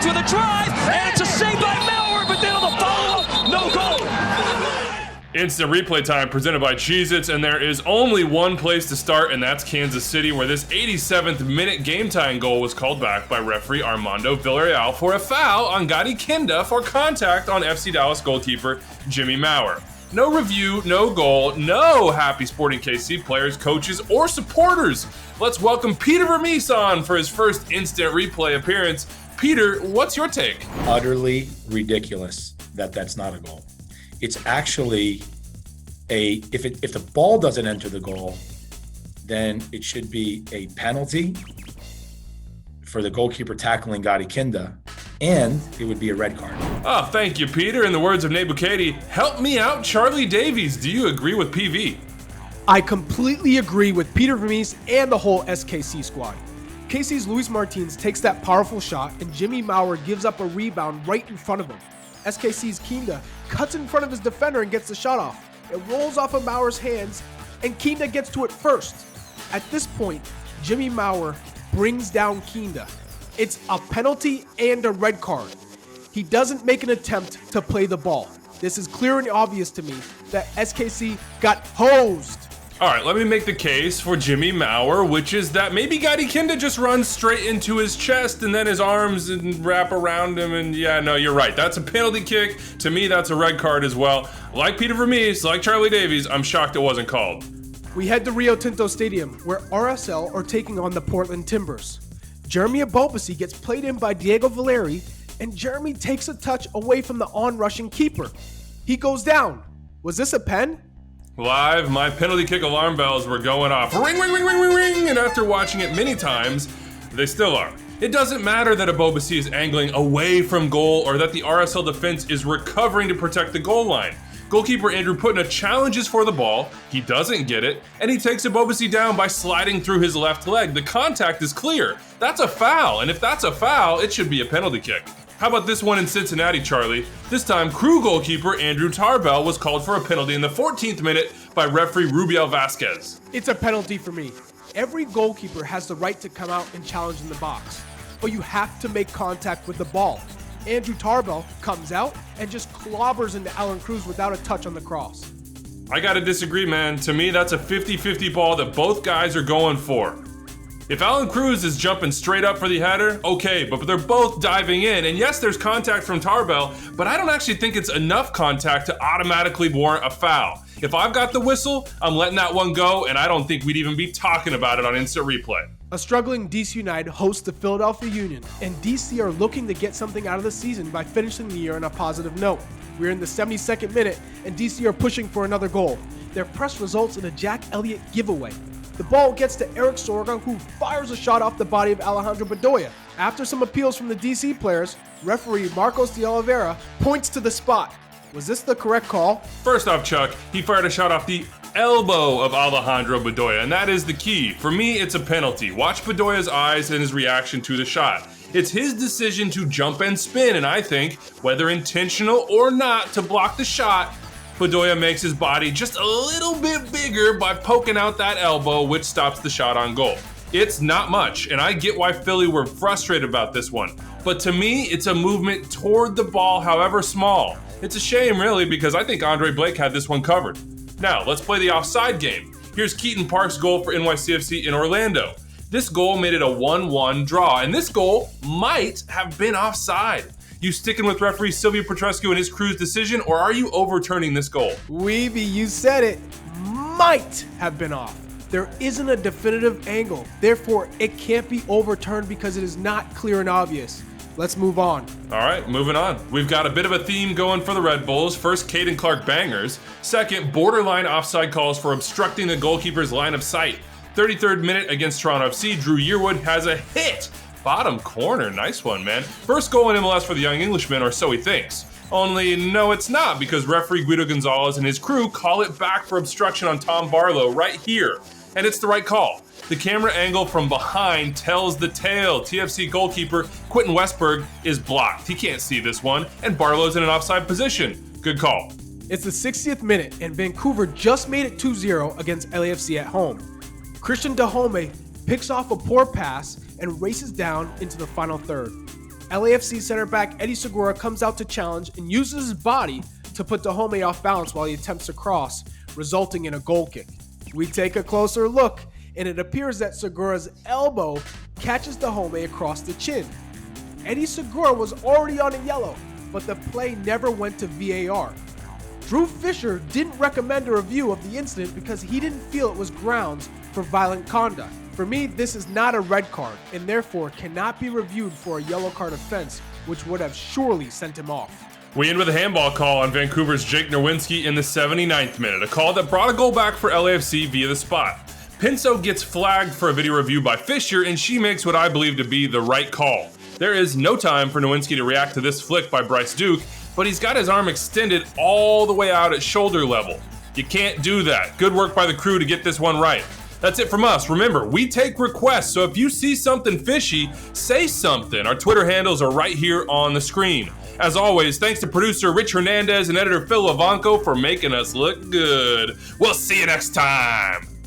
with a drive, and it's a save by Maurer, but then on the follow-up, no goal. Instant replay time presented by Cheez-Its, and there is only one place to start, and that's Kansas City, where this 87th minute game-tying goal was called back by referee Armando Villarreal for a foul on Gadi Kinda for contact on FC Dallas goalkeeper Jimmy Maurer. No review, no goal, no happy Sporting KC players, coaches, or supporters. Let's welcome Peter Vermees on for his first instant replay appearance. Peter, what's your take? Utterly ridiculous that that's not a goal. It's actually if the ball doesn't enter the goal, then it should be a penalty for the goalkeeper tackling Gadi Kinda, and it would be a red card. Oh, thank you, Peter. In the words of Nebukadi, help me out, Charlie Davies. Do you agree with PV? I completely agree with Peter Vermees and the whole SKC squad. KC's Luis Martins takes that powerful shot, and Jimmy Maurer gives up a rebound right in front of him. SKC's Kinda cuts in front of his defender and gets the shot off. It rolls off of Maurer's hands, and Kinda gets to it first. At this point, Jimmy Maurer brings down Kinda. It's a penalty and a red card. He doesn't make an attempt to play the ball. This is clear and obvious to me that SKC got hosed. All right, let me make the case for Jimmy Maurer, which is that maybe Gadi Kinda just runs straight into his chest and then his arms wrap around him. And yeah, no, you're right. That's a penalty kick. To me, that's a red card as well. Like Peter Vermees, like Charlie Davies, I'm shocked it wasn't called. We head to Rio Tinto Stadium, where RSL are taking on the Portland Timbers. Jeremy Abobasi gets played in by Diego Valeri, and Jeremy takes a touch away from the on-rushing keeper. He goes down. Was this a pen? Live, my penalty kick alarm bells were going off. Ring, ring, ring, ring, ring, ring. And after watching it many times, they still are. It doesn't matter that Abobasi is angling away from goal or that the RSL defense is recovering to protect the goal line. Goalkeeper Andrew Putna challenges for the ball, he doesn't get it, and he takes Abobasi down by sliding through his left leg. The contact is clear. That's a foul, and if that's a foul, it should be a penalty kick. How about this one in Cincinnati, Charlie? This time, Crew goalkeeper Andrew Tarbell was called for a penalty in the 14th minute by referee Rubiel Vasquez. It's a penalty for me. Every goalkeeper has the right to come out and challenge in the box, but you have to make contact with the ball. Andrew Tarbell comes out and just clobbers into Alan Cruz without a touch on the cross. I gotta disagree, man. To me, that's a 50-50 ball that both guys are going for. If Alan Cruz is jumping straight up for the header, okay, but they're both diving in. And yes, there's contact from Tarbell, but I don't actually think it's enough contact to automatically warrant a foul. If I've got the whistle, I'm letting that one go, and I don't think we'd even be talking about it on instant replay. A struggling DC United hosts the Philadelphia Union, and DC are looking to get something out of the season by finishing the year on a positive note. We're in the 72nd minute, and DC are pushing for another goal. Their press results in a Jack Elliott giveaway. The ball gets to Eric Sorga, who fires a shot off the body of Alejandro Bedoya. After some appeals from the DC players, referee Marcos de Oliveira points to the spot. Was this the correct call? First off, Chuck, he fired a shot off the elbow of Alejandro Bedoya, and that is the key. For me, it's a penalty. Watch Bedoya's eyes and his reaction to the shot. It's his decision to jump and spin, and I think, whether intentional or not, to block the shot, Bedoya makes his body just a little bit bigger by poking out that elbow, which stops the shot on goal. It's not much, and I get why Philly were frustrated about this one. But to me, it's a movement toward the ball, however small. It's a shame, really, because I think Andre Blake had this one covered. Now, let's play the offside game. Here's Keaton Park's goal for NYCFC in Orlando. This goal made it a 1-1 draw, and this goal might have been offside. You sticking with referee Silvio Petrescu and his crew's decision, or are you overturning this goal? Wiebe, you said it. Might have been off. There isn't a definitive angle. Therefore, it can't be overturned because it is not clear and obvious. Let's move on. All right, moving on. We've got a bit of a theme going for the Red Bulls. First, Caden Clark bangers. Second, borderline offside calls for obstructing the goalkeeper's line of sight. 33rd minute against Toronto FC, Drew Yearwood has a hit. Bottom corner, nice one, man. First goal in MLS for the young Englishman, or so he thinks. Only, no, it's not, because referee Guido Gonzalez and his crew call it back for obstruction on Tom Barlow right here. And it's the right call. The camera angle from behind tells the tale. TFC goalkeeper Quentin Westberg is blocked. He can't see this one, and Barlow's in an offside position. Good call. It's the 60th minute, and Vancouver just made it 2-0 against LAFC at home. Christian Dahome picks off a poor pass and races down into the final third. LAFC center back Eddie Segura comes out to challenge and uses his body to put Dahomey off balance while he attempts to cross, resulting in a goal kick. We take a closer look, and it appears that Segura's elbow catches Dahomey across the chin. Eddie Segura was already on a yellow, but the play never went to VAR. Drew Fisher didn't recommend a review of the incident because he didn't feel it was grounds for violent conduct. For me, this is not a red card, and therefore cannot be reviewed for a yellow card offense, which would have surely sent him off. We end with a handball call on Vancouver's Jake Nerwinski in the 79th minute, a call that brought a goal back for LAFC via the spot. Pinso gets flagged for a video review by Fisher, and she makes what I believe to be the right call. There is no time for Nerwinski to react to this flick by Bryce Duke, but he's got his arm extended all the way out at shoulder level. You can't do that. Good work by the crew to get this one right. That's it from us. Remember, we take requests, so if you see something fishy, say something. Our Twitter handles are right here on the screen. As always, thanks to producer Rich Hernandez and editor Phil Lavanco for making us look good. We'll see you next time.